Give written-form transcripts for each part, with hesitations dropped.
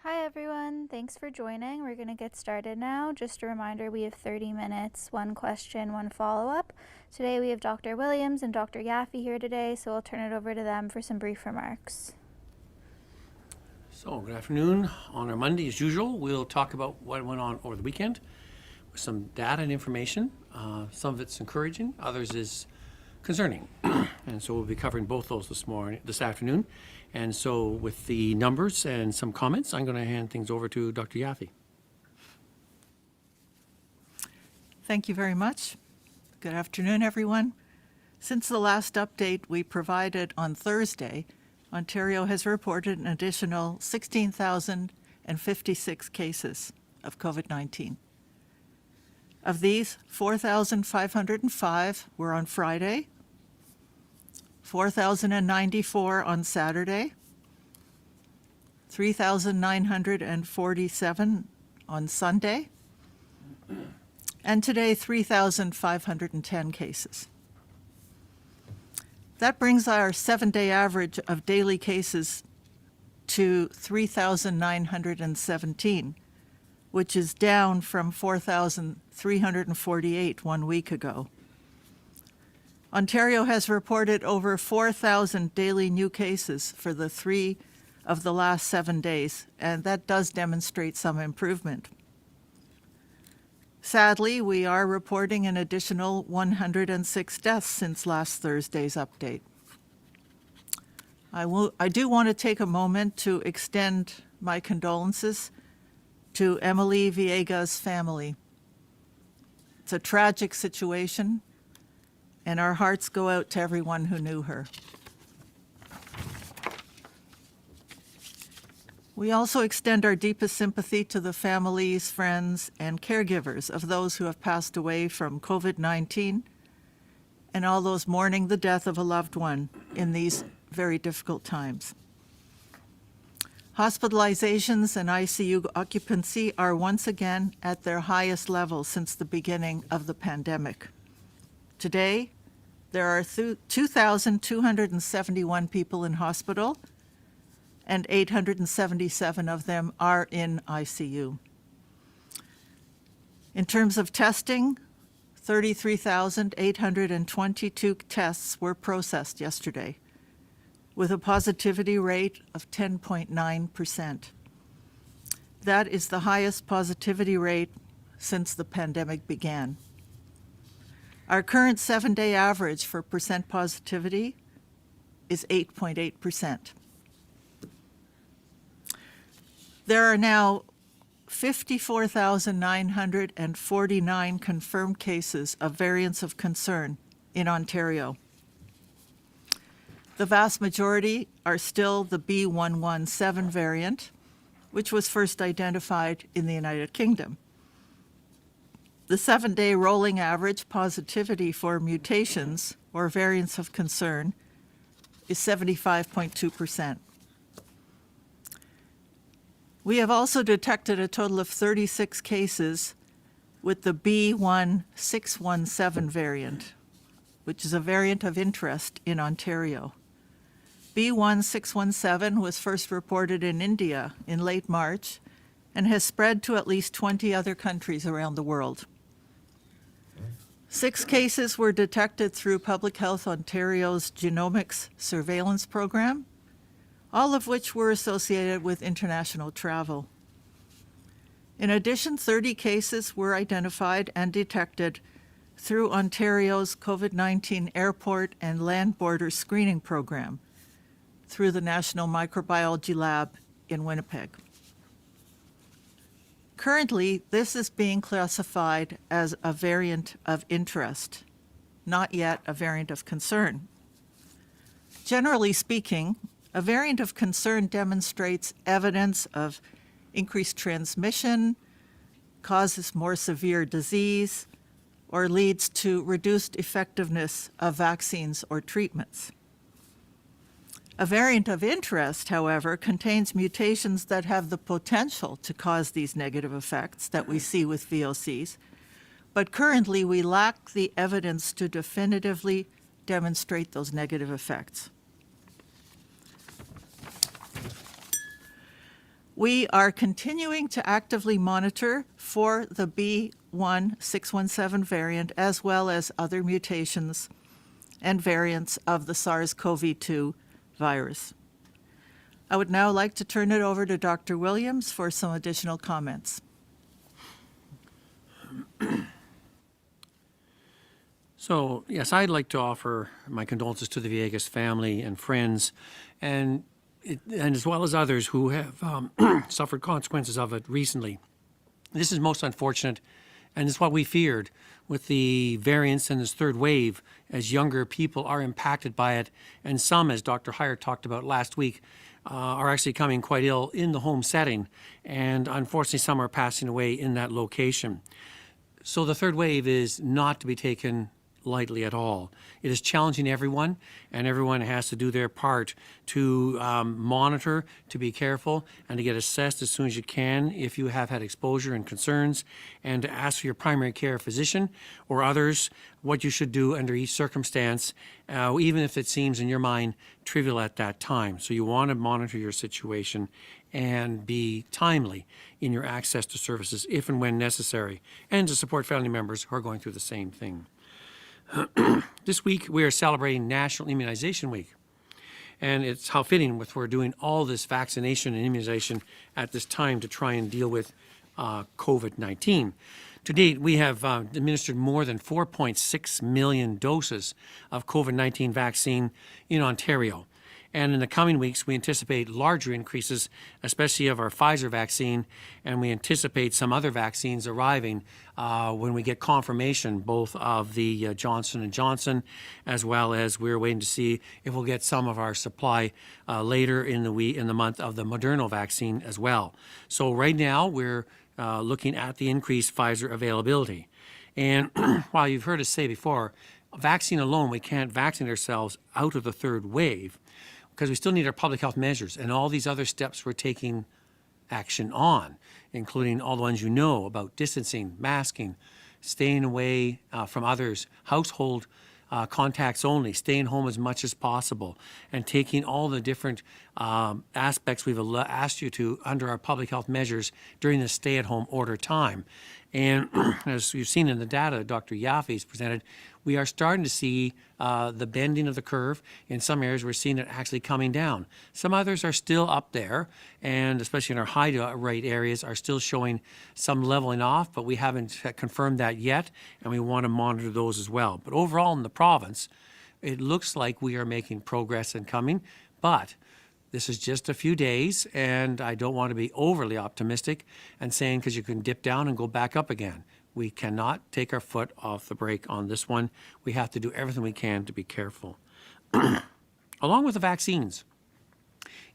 Hi everyone, thanks for joining. We're going to get started now. Just a reminder, we have 30 minutes, one question, one follow-up. Today we have Dr. Williams and Dr. Yaffe here today, so I'll turn it over to them for some brief remarks. So, good afternoon. On our Monday, as usual, we'll talk about what went on over the weekend with some data and information. Some of it's encouraging, others is concerning. And so we'll be covering both those this afternoon. And so with the numbers and some comments, I'm going to hand things over to Dr. Yaffe. Thank you very much. Good afternoon, everyone. Since the last update we provided on Thursday, Ontario has reported an additional 16,056 cases of COVID-19. Of these, 4,505 were on Friday, 4,094 on Saturday, 3,947 on Sunday, and today 3,510 cases. That brings our 7-day average of daily cases to 3,917, which is down from 4,348 1 week ago. Ontario has reported over 4,000 daily new cases for the 3 of the last 7 days, and that does demonstrate some improvement. Sadly, we are reporting an additional 106 deaths since last Thursday's update. I do want to take a moment to extend my condolences to Emily Villegas' family. It's a tragic situation, and our hearts go out to everyone who knew her. We also extend our deepest sympathy to the families, friends, and caregivers of those who have passed away from COVID-19 and all those mourning the death of a loved one in these very difficult times. Hospitalizations and ICU occupancy are once again at their highest level since the beginning of the pandemic. Today, there are 2,271 people in hospital, and 877 of them are in ICU. In terms of testing, 33,822 tests were processed yesterday, with a positivity rate of 10.9%. That is the highest positivity rate since the pandemic began. Our current 7-day average for percent positivity is 8.8%. There are now 54,949 confirmed cases of variants of concern in Ontario. The vast majority are still the B117 variant, which was first identified in the United Kingdom. The 7-day rolling average positivity for mutations or variants of concern is 75.2%. We have also detected a total of 36 cases with the B1617 variant, which is a variant of interest in Ontario. B1617 was first reported in India in late March and has spread to at least 20 other countries around the world. 6 cases were detected through Public Health Ontario's genomics surveillance program, all of which were associated with international travel. In addition, 30 cases were identified and detected through Ontario's COVID-19 airport and land border screening program through the National Microbiology Lab in Winnipeg. Currently, this is being classified as a variant of interest, not yet a variant of concern. Generally speaking, a variant of concern demonstrates evidence of increased transmission, causes more severe disease, or leads to reduced effectiveness of vaccines or treatments. A variant of interest, however, contains mutations that have the potential to cause these negative effects that we see with VOCs, but currently we lack the evidence to definitively demonstrate those negative effects. We are continuing to actively monitor for the B.1.617 variant as well as other mutations and variants of the SARS-CoV-2 virus. I would now like to turn it over to Dr. Williams for some additional comments. So, yes, I'd like to offer my condolences to the Villegas family and friends, and as well as others who have suffered consequences of it recently. This is most unfortunate, and it's what we feared with the variants and this third wave, as younger people are impacted by it, and some, as Dr. Heyer talked about last week, are actually coming quite ill in the home setting, and unfortunately some are passing away in that location. So the third wave is not to be taken lightly at all. It is challenging everyone, and everyone has to do their part to monitor, to be careful, and to get assessed as soon as you can if you have had exposure and concerns, and to ask your primary care physician or others what you should do under each circumstance, even if it seems in your mind trivial at that time. So you want to monitor your situation and be timely in your access to services if and when necessary, and to support family members who are going through the same thing. This week we are celebrating National Immunization Week, and it's how fitting with we're doing all this vaccination and immunization at this time to try and deal with COVID-19. To date, we have administered more than 4.6 million doses of COVID-19 vaccine in Ontario. And in the coming weeks, we anticipate larger increases, especially of our Pfizer vaccine, and we anticipate some other vaccines arriving when we get confirmation both of the Johnson & Johnson, as well as we're waiting to see if we'll get some of our supply later in the month of the Moderna vaccine as well. So right now, we're looking at the increased Pfizer availability. And while you've heard us say before, vaccine alone, we can't vaccinate ourselves out of the third wave, because we still need our public health measures and all these other steps we're taking action on, including all the ones you know about distancing, masking, staying away from others, household contacts only, staying home as much as possible, and taking all the different aspects we've asked you to under our public health measures during the stay-at-home order time. And as you've seen in the data Dr. Yaffe's presented, we are starting to see the bending of the curve. In some areas, we're seeing it actually coming down. Some others are still up there, and especially in our high rate areas are still showing some leveling off, but we haven't confirmed that yet, and we want to monitor those as well. But overall in the province, it looks like we are making progress and coming, but this is just a few days, and I don't want to be overly optimistic and saying because you can dip down and go back up again. We cannot take our foot off the brake on this one. We have to do everything we can to be careful. Along with the vaccines,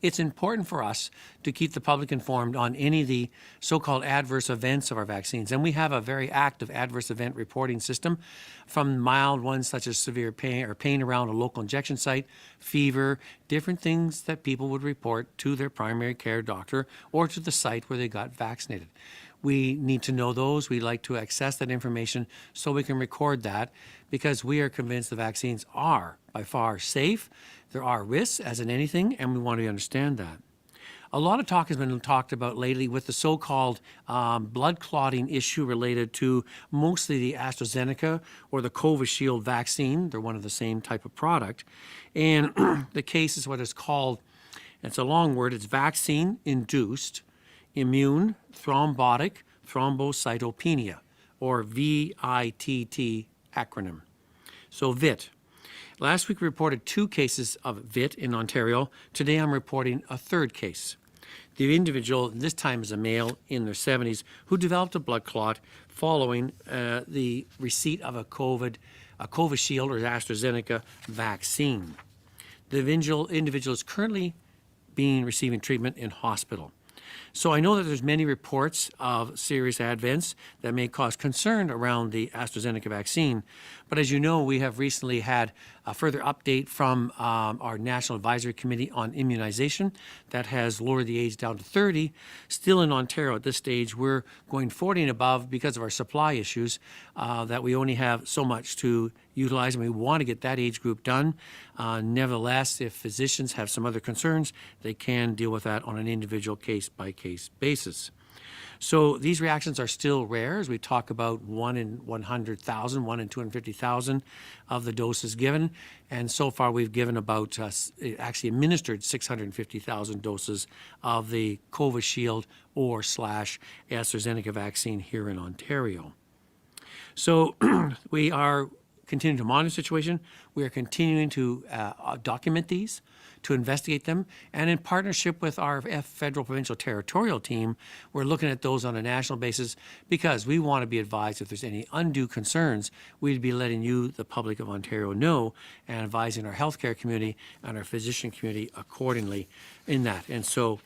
it's important for us to keep the public informed on any of the so-called adverse events of our vaccines. And we have a very active adverse event reporting system, from mild ones such as severe pain or pain around a local injection site, fever, different things that people would report to their primary care doctor or to the site where they got vaccinated. We need to know those. We like to access that information so we can record that, because we are convinced the vaccines are by far safe. There are risks, as in anything, and we want to understand that. A lot of talk has been talked about lately with the so-called blood clotting issue related to mostly the AstraZeneca or the Covishield vaccine. They're one of the same type of product. And the case is what is called, it's a long word, it's vaccine-induced immune thrombotic thrombocytopenia, or VITT acronym. So VIT. Last week we reported 2 cases of VIT in Ontario. Today I'm reporting a third case. The individual, this time is a male in their 70s, who developed a blood clot following the receipt of a Covishield or AstraZeneca vaccine. The individual is currently receiving treatment in hospital. So I know that there's many reports of serious adverse that may cause concern around the AstraZeneca vaccine, but as you know, we have recently had a further update from our National Advisory Committee on Immunization that has lowered the age down to 30. Still in Ontario at this stage, we're going 40 and above because of our supply issues that we only have so much to utilize, and we want to get that age group done. Nevertheless, if physicians have some other concerns, they can deal with that on an individual case-by-case basis. So these reactions are still rare, as we talk about 1 in 100,000, 1 in 250,000 of the doses given. And so far we've given about, actually administered 650,000 doses of the Covishield or / AstraZeneca vaccine here in Ontario. So we are continuing to monitor the situation. We are continuing to document these, to investigate them, and in partnership with our federal, provincial, territorial team, we're looking at those on a national basis because we want to be advised if there's any undue concerns. We'd be letting you, the public of Ontario, know and advising our healthcare community and our physician community accordingly in that. And so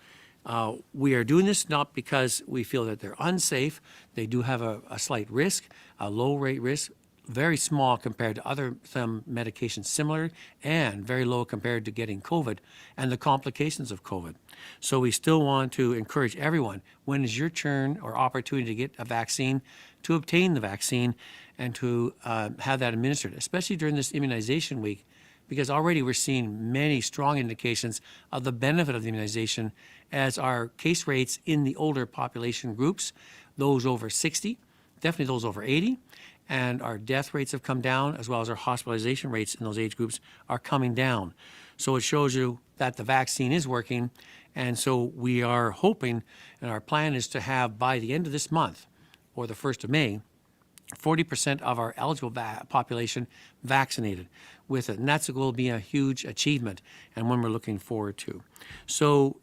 we are doing this not because we feel that they're unsafe. They do have a slight risk, a low rate risk, very small compared to other medications similar, and very low compared to getting COVID and the complications of COVID. So we still want to encourage everyone, when is your turn or opportunity to get a vaccine, to obtain the vaccine and to have that administered, especially during this immunization week, because already we're seeing many strong indications of the benefit of the immunization as our case rates in the older population groups, those over 60, definitely those over 80, and our death rates have come down, as well as our hospitalization rates in those age groups are coming down. So it shows you that the vaccine is working, and so we are hoping, and our plan is to have by the end of this month, or the 1st of May, 40% of our eligible population vaccinated with it, and that will be a huge achievement and one we're looking forward to. So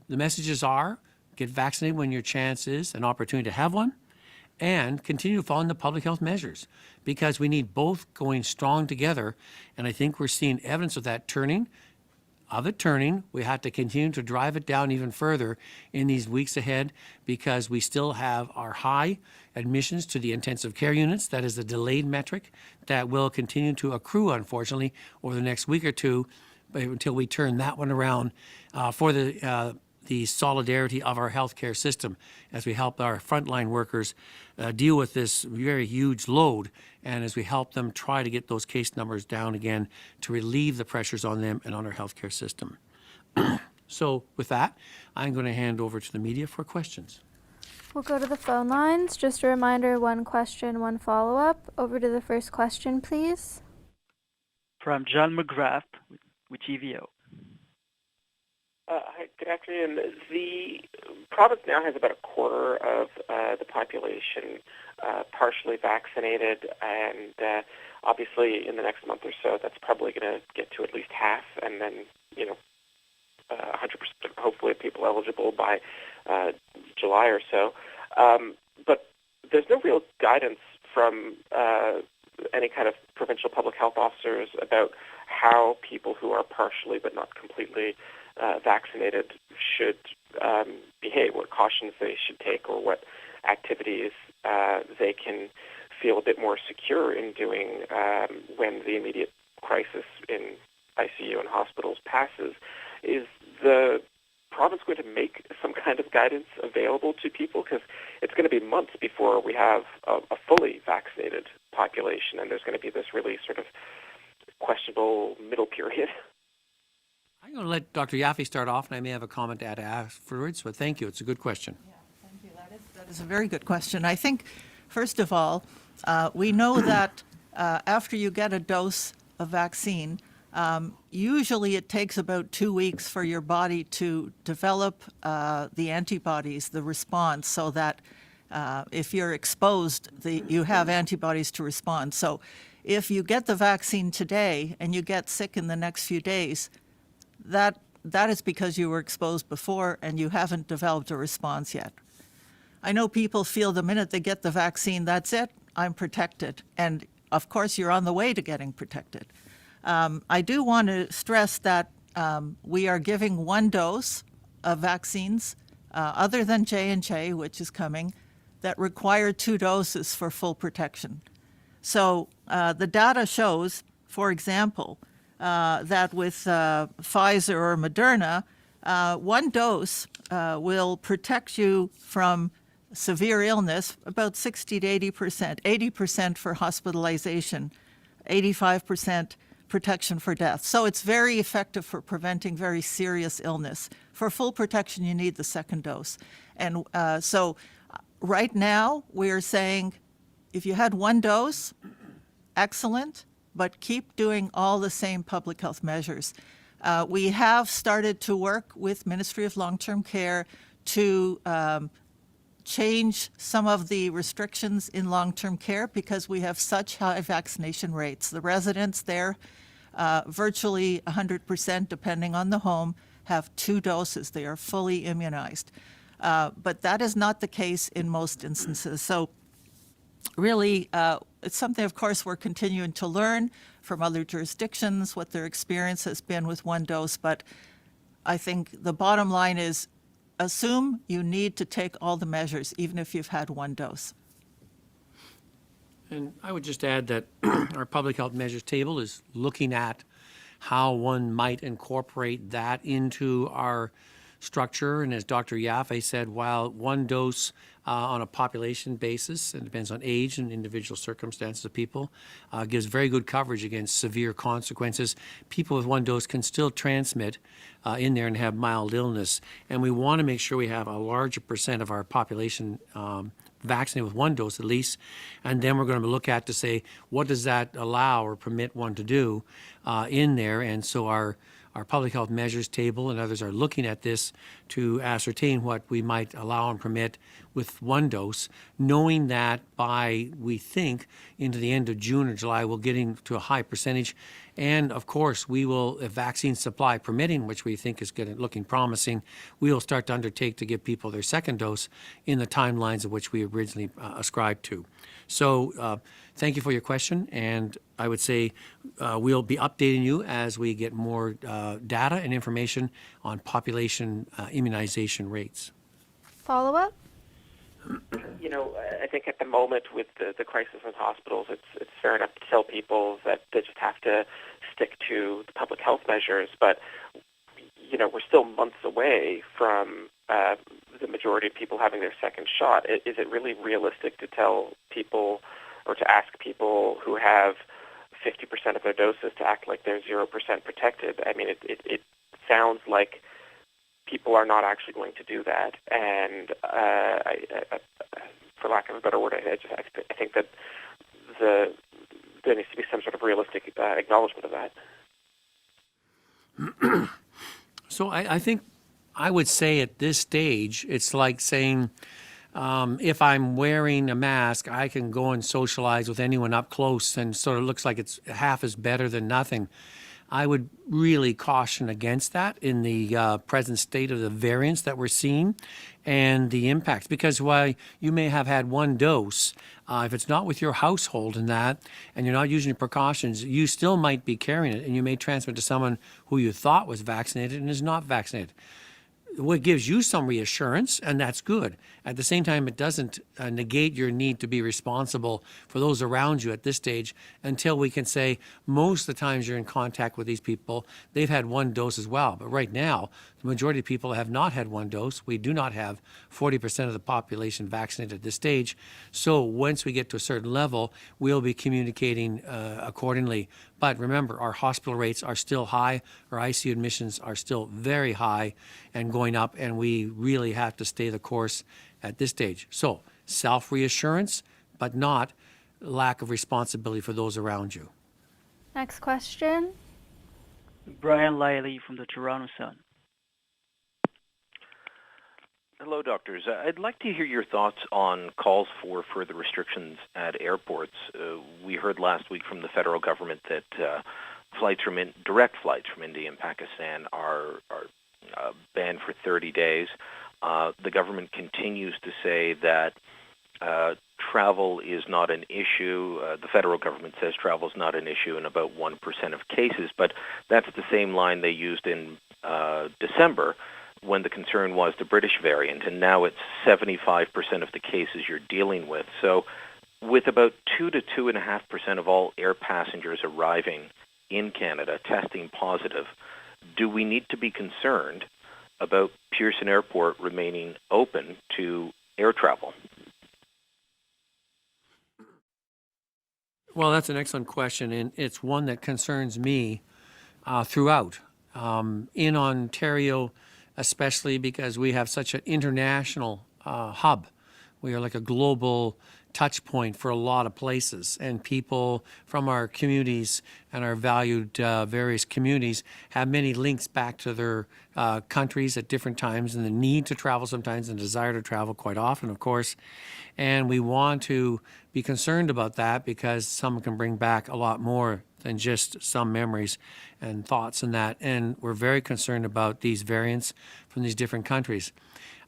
the messages are, get vaccinated when your chance is an opportunity to have one, and continue following the public health measures, because we need both going strong together. And I think we're seeing evidence of that turning. We have to continue to drive it down even further in these weeks ahead, because we still have our high admissions to the intensive care units. That is a delayed metric that will continue to accrue, unfortunately, over the next week or two, until we turn that one around for the solidarity of our healthcare system as we help our frontline workers deal with this very huge load, and as we help them try to get those case numbers down again to relieve the pressures on them and on our healthcare system. So with that, I'm going to hand over to the media for questions. We'll go to the phone lines. Just a reminder, 1 question, 1 follow-up. Over to the first question, please. From John McGrath with TVO. Hi, good afternoon. The province now has about a quarter of the population partially vaccinated, and obviously in the next month or so, that's probably going to get to at least half, and then 100% hopefully people eligible by July or so. But there's no real guidance from any kind of provincial public health officers about how people who are partially but not completely vaccinated should behave, what cautions they should take, or what activities they can feel a bit more secure in doing when the immediate crisis in ICU and hospitals passes. Is the province going to make some kind of guidance available to people? Because it's going to be months before we have a fully vaccinated population, and there's going to be this really sort of questionable middle period. I'm going to let Dr. Yaffe start off, and I may have a comment to add afterwards, but thank you. It's a good question. Yeah, thank you. That is a very good question. I think, first of all, we know that after you get a dose of vaccine, usually it takes about 2 weeks for your body to develop the antibodies, the response, so that if you're exposed, you have antibodies to respond. So if you get the vaccine today and you get sick in the next few days, that is because you were exposed before and you haven't developed a response yet. I know people feel the minute they get the vaccine, that's it, I'm protected. And of course, you're on the way to getting protected. I do want to stress that we are giving 1 dose of vaccines, other than J&J, which is coming, that require 2 doses for full protection. So the data shows for example, that with Pfizer or Moderna, one dose will protect you from severe illness about 60 to 80%, 80% for hospitalization, 85% protection for death. So it's very effective for preventing very serious illness. For full protection, you need the second dose. And so right now, we're saying if you had one dose, excellent, but keep doing all the same public health measures. We have started to work with Ministry of Long-Term Care to change some of the restrictions in long-term care because we have such high vaccination rates. The residents there, virtually 100%, depending on the home, have 2 doses. They are fully immunized. But that is not the case in most instances. So really, it's something, of course, we're continuing to learn from other jurisdictions, what their experience has been with one dose. But I think the bottom line is assume you need to take all the measures, even if you've had one dose. And I would just add that our public health measures table is looking at how one might incorporate that into our structure. And as Dr. Yaffe said, while one dose on a population basis, and depends on age and individual circumstances of people, gives very good coverage against severe consequences. People with one dose can still transmit in there and have mild illness. And we want to make sure we have a larger percent of our population vaccinated with one dose at least. And then we're going to look at to say, what does that allow or permit one to do in there? And so our public health measures table and others are looking at this to ascertain what we might allow and permit with one dose, knowing that by, we think, into the end of June or July, we'll get into a high percentage. And of course, we will, if vaccine supply permitting, which we think is looking promising, we will start to undertake to give people their second dose in the timelines of which we originally ascribed to. So thank you for your question, and I would say we'll be updating you as we get more data and information on population immunization rates. Follow-up? You know, I think at the moment with the crisis in hospitals, it's fair enough to tell people that they just have to stick to the public health measures. But, you know, we're still months away from the majority of people having their second shot. Is it really realistic to tell people or to ask people who have 50% of their doses to act like they're 0% protected? I mean, it sounds like people are not actually going to do that, and for lack of a better word, I think that there needs to be some sort of realistic acknowledgement of that. So I think I would say at this stage, it's like saying, if I'm wearing a mask, I can go and socialize with anyone up close and sort of looks like it's half as better than nothing. I would really caution against that in the present state of the variants that we're seeing and the impacts. Because while you may have had one dose, if it's not with your household and you're not using your precautions, you still might be carrying it, and you may transmit to someone who you thought was vaccinated and is not vaccinated. What gives you some reassurance, and that's good. At the same time, it doesn't negate your need to be responsible for those around you at this stage until we can say most of the times you're in contact with these people, they've had one dose as well. But right now, the majority of people have not had one dose. We do not have 40% of the population vaccinated at this stage. So once we get to a certain level, we'll be communicating accordingly. But remember, our hospital rates are still high. Our ICU admissions are still very high and going up, and we really have to stay the course at this stage. So self-reassurance, but not lack of responsibility for those around you. Next question. Brian Liley from the Toronto Sun. Hello, doctors. I'd like to hear your thoughts on calls for further restrictions at airports. We heard last week from the federal government that direct flights from India and Pakistan are banned for 30 days. The government continues to say that travel is not an issue. The federal government says travel is not an issue in about 1% of cases, but that's the same line they used in December when the concern was the British variant, and now it's 75% of the cases you're dealing with. So with about 2 to 2.5% of all air passengers arriving in Canada testing positive, do we need to be concerned about Pearson Airport remaining open to air travel? Well, that's an excellent question, and it's one that concerns me throughout. In Ontario, especially because we have such an international hub. We are like a global touch point for a lot of places, and people from our communities and our valued various communities have many links back to their countries at different times, and the need to travel sometimes and desire to travel quite often, of course. And we want to be concerned about that because some can bring back a lot more than just some memories and thoughts and that. And we're very concerned about these variants from these different countries.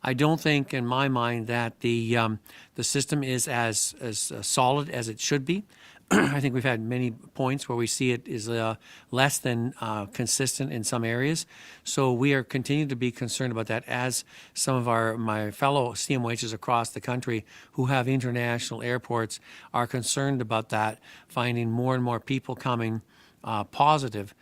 I don't think, in my mind, that the system is as solid as it should be. I think we've had many points where we see it is less than consistent in some areas. So we are continuing to be concerned about that, as some of my fellow CMOHs across the country who have international airports are concerned about that, finding more and more people coming positive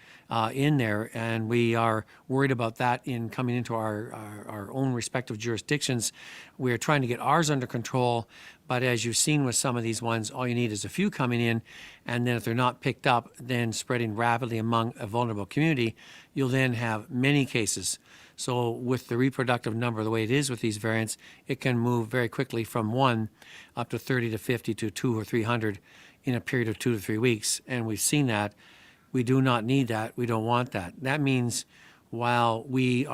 in there, and we are worried about that in coming into our own respective jurisdictions. We're trying to get ours under control, but as you've seen with some of these ones, all you need is a few coming in, and then if they're not picked up, then spreading rapidly among a vulnerable community, you'll then have many cases. So with the reproductive number the way it is with these variants, it can move very quickly from 1 up to 30 to 50 to 200 or 300 in a period of 2 to 3 weeks, and we've seen that. We do not need that. We don't want that. That means while we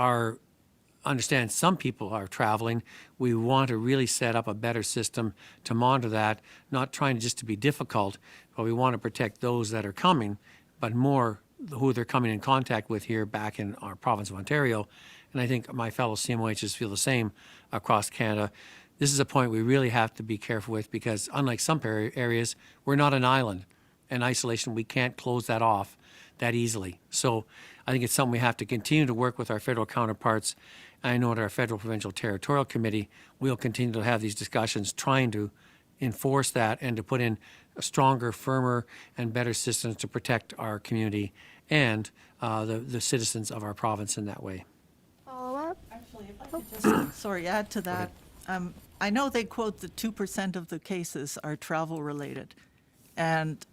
understand some people are traveling, we want to really set up a better system to monitor that, not trying just to be difficult, but we want to protect those that are coming, but more who they're coming in contact with here back in our province of Ontario. And I think my fellow CMOHs feel the same across Canada. This is a point we really have to be careful with because unlike some areas, we're not an island. And isolation, we can't close that off that easily. So I think it's something we have to continue to work with our federal counterparts. I know at our Federal Provincial Territorial Committee, we'll continue to have these discussions trying to enforce that and to put in a stronger, firmer, and better systems to protect our community and the citizens of our province in that way. Follow up? Actually, if I could just, add to that. I know they quote that 2% of the cases are travel-related, and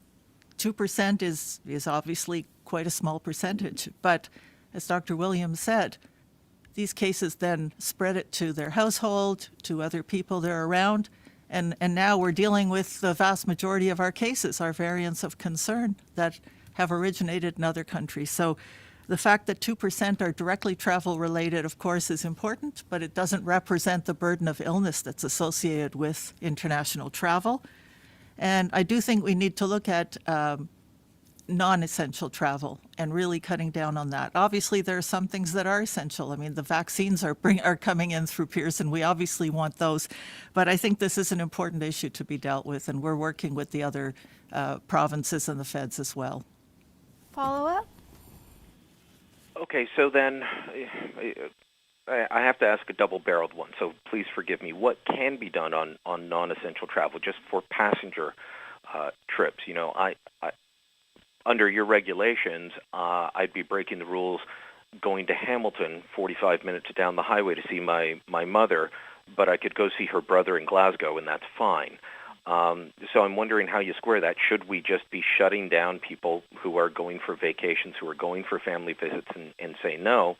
2% is obviously quite a small percentage. But as Dr. Williams said, these cases then spread it to their household, to other people they're around, and now we're dealing with the vast majority of our cases, our variants of concern that have originated in other countries. So the fact that 2% are directly travel-related, of course, is important, but it doesn't represent the burden of illness that's associated with international travel. And I do think we need to look at non-essential travel and really cutting down on that. Obviously, there are some things that are essential. I mean, the vaccines are coming in through Pearson. We obviously want those. But I think this is an important issue to be dealt with, and we're working with the other provinces and the feds as well. Follow up? Okay, so then I have to ask a double-barreled one, so please forgive me. What can be done on non-essential travel just for passenger trips? You know, I under your regulations, I'd be breaking the rules going to Hamilton 45 minutes down the highway to see my mother, but I could go see her brother in Glasgow, and that's fine. So I'm wondering how you square that. Should we just be shutting down people who are going for vacations, who are going for family visits, and say no?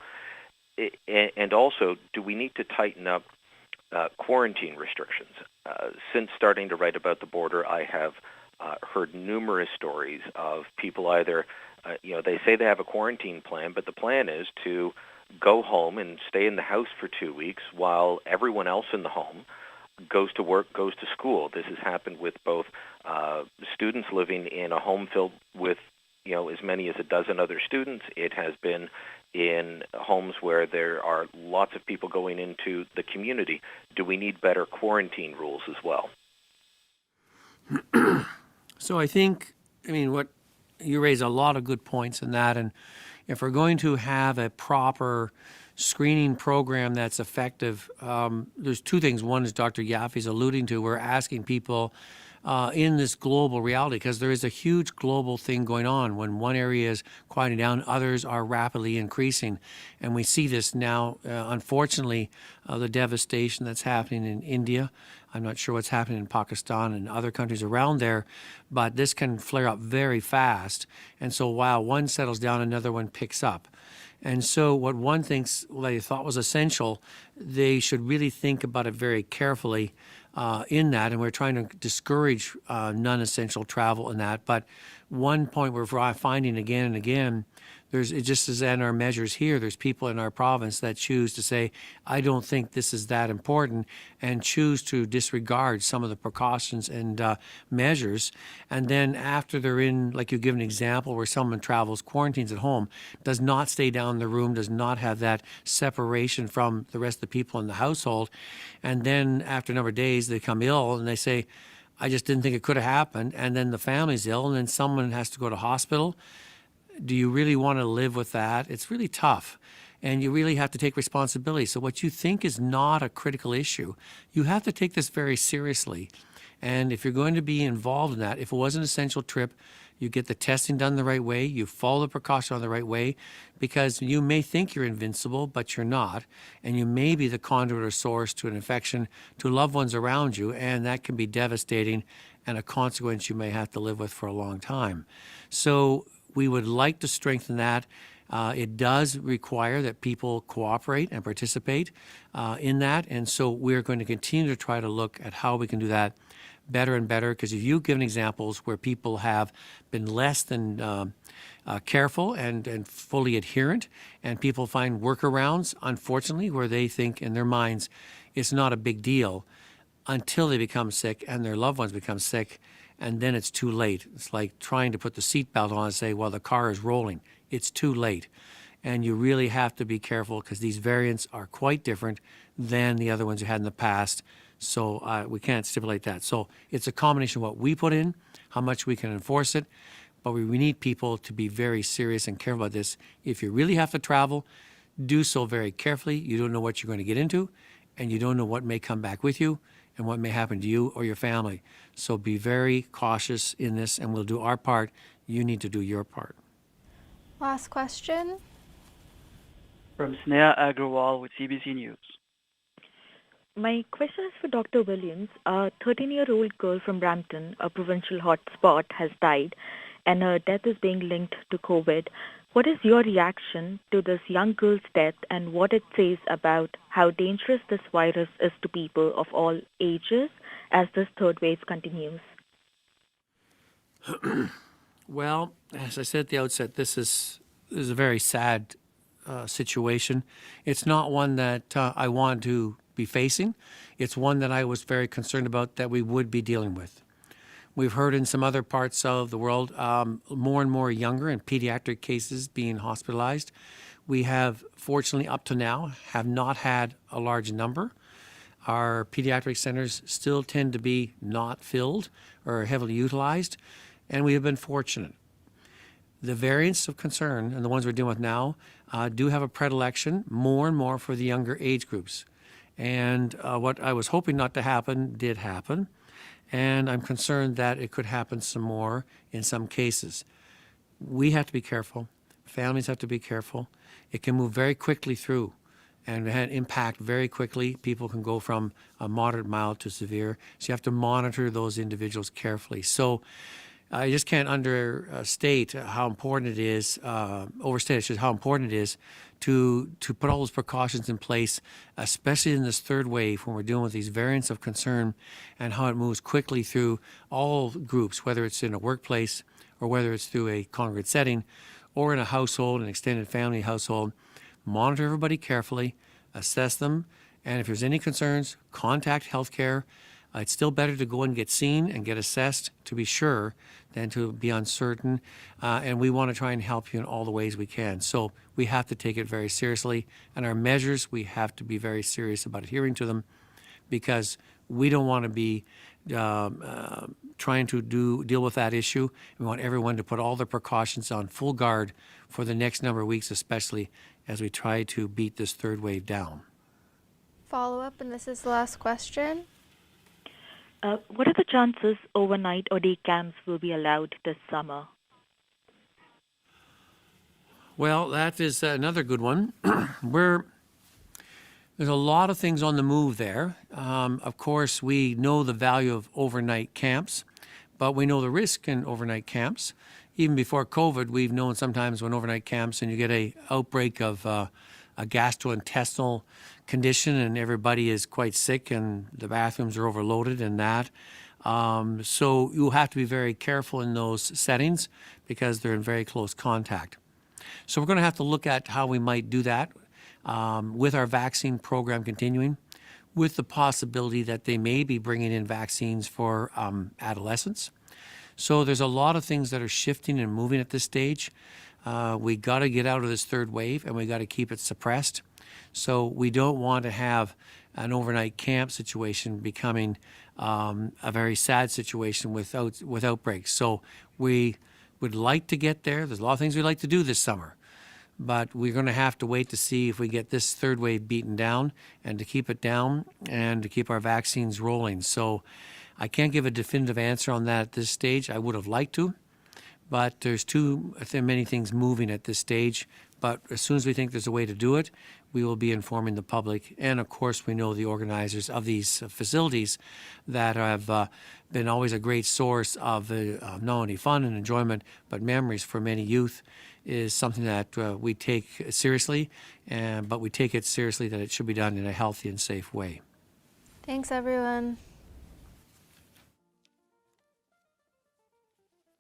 And also, do we need to tighten up quarantine restrictions? Since starting to write about the border, I have heard numerous stories of people either, they say they have a quarantine plan, but the plan is to go home and stay in the house for 2 weeks while everyone else in the home goes to work, goes to school. This has happened with both students living in a home filled with, as many as a dozen other students. It has been in homes where there are lots of people going into the community. Do we need better quarantine rules as well? So I think, what you raise a lot of good points in that, and if we're going to have a proper screening program that's effective, there's two things. One is Dr. Yaffe is alluding to. We're asking people in this global reality, because there is a huge global thing going on. When one area is quieting down, others are rapidly increasing. And we see this now, unfortunately, the devastation that's happening in India. I'm not sure what's happening in Pakistan and other countries around there, but this can flare up very fast. And so while one settles down, another one picks up. And so what one thinks they thought was essential, they should really think about it very carefully in that. And we're trying to discourage non-essential travel in that. But one point we're finding again and again, it just as in our measures here, there's people in our province that choose to say, I don't think this is that important, and choose to disregard some of the precautions and measures. And then after they're in, like you give an example where someone travels, quarantines at home, does not stay down in the room, does not have that separation from the rest of the people in the household. And then after a number of days, they become ill and they say, I just didn't think it could have happened. And then the family's ill, and then someone has to go to hospital. Do you really want to live with that? It's really tough, and you really have to take responsibility. So what you think is not a critical issue, you have to take this very seriously. And if you're going to be involved in that, if it was an essential trip, you get the testing done the right way, you follow the precaution on the right way, because you may think you're invincible, but you're not, and you may be the conduit or source to an infection to loved ones around you, and that can be devastating and a consequence you may have to live with for a long time. So we would like to strengthen that. It does require that people cooperate and participate in that. And so we're going to continue to try to look at how we can do that better and better. Because if you've given examples where people have been less than careful and fully adherent, and people find workarounds, unfortunately, where they think in their minds it's not a big deal until they become sick and their loved ones become sick. And then it's too late. It's like trying to put the seatbelt on and say, well, the car is rolling. It's too late. And you really have to be careful because these variants are quite different than the other ones you had in the past. So we can't stipulate that. So it's a combination of what we put in, how much we can enforce it, but we need people to be very serious and careful about this. If you really have to travel, do so very carefully. You don't know what you're going to get into, and you don't know what may come back with you and what may happen to you or your family. So be very cautious in this, and we'll do our part. You need to do your part. Last question. From Sneha Agrawal with CBC News. My question is for Dr. Williams. A 13-year-old girl from Brampton, a provincial hotspot, has died, and her death is being linked to COVID. What is your reaction to this young girl's death and what it says about how dangerous this virus is to people of all ages as this third wave continues? Well, as I said at the outset, this is a very sad situation. It's not one that I want to be facing. It's one that I was very concerned about that we would be dealing with. We've heard in some other parts of the world more and more younger and pediatric cases being hospitalized. We have, fortunately, up to now, have not had a large number. Our pediatric centers still tend to be not filled or heavily utilized, and we have been fortunate. The variants of concern, and the ones we're dealing with now, do have a predilection more and more for the younger age groups. And what I was hoping not to happen did happen. And I'm concerned that it could happen some more in some cases. We have to be careful. Families have to be careful. It can move very quickly through and impact very quickly. People can go from a moderate, mild to severe. So you have to monitor those individuals carefully. So I just can't understate how important it is, overstate how important it is to put all those precautions in place, especially in this third wave when we're dealing with these variants of concern and how it moves quickly through all groups, whether it's in a workplace or whether it's through a congregate setting or in a household, an extended family household. Monitor everybody carefully, assess them, and if there's any concerns, contact healthcare. It's still better to go and get seen and get assessed to be sure than to be uncertain. And we want to try and help you in all the ways we can. So we have to take it very seriously. And our measures, we have to be very serious about adhering to them because we don't want to be trying to deal with that issue. We want everyone to put all their precautions on full guard for the next number of weeks, especially as we try to beat this third wave down. Follow up, and this is the last question. What are the chances overnight or day camps will be allowed this summer? Well, that is another good one. There's a lot of things on the move there. Of course, we know the value of overnight camps, but we know the risk in overnight camps. Even before COVID, we've known sometimes when overnight camps and you get a outbreak of a gastrointestinal condition and everybody is quite sick and the bathrooms are overloaded and that. So you have to be very careful in those settings because they're in very close contact. So we're going to have to look at how we might do that with our vaccine program continuing, with the possibility that they may be bringing in vaccines for adolescents. So there's a lot of things that are shifting and moving at this stage. We got to get out of this third wave and we got to keep it suppressed. So we don't want to have an overnight camp situation becoming a very sad situation with outbreaks. So we would like to get there. There's a lot of things we'd like to do this summer, but we're going to have to wait to see if we get this third wave beaten down and to keep it down and to keep our vaccines rolling. So I can't give a definitive answer on that at this stage. I would have liked to, but there's too many things moving at this stage. But as soon as we think there's a way to do it, we will be informing the public. And of course, we know the organizers of these facilities that have been always a great source of not only fun and enjoyment, but memories for many youth is something that we take seriously, but we take it seriously that it should be done in a healthy and safe way. Thanks, everyone.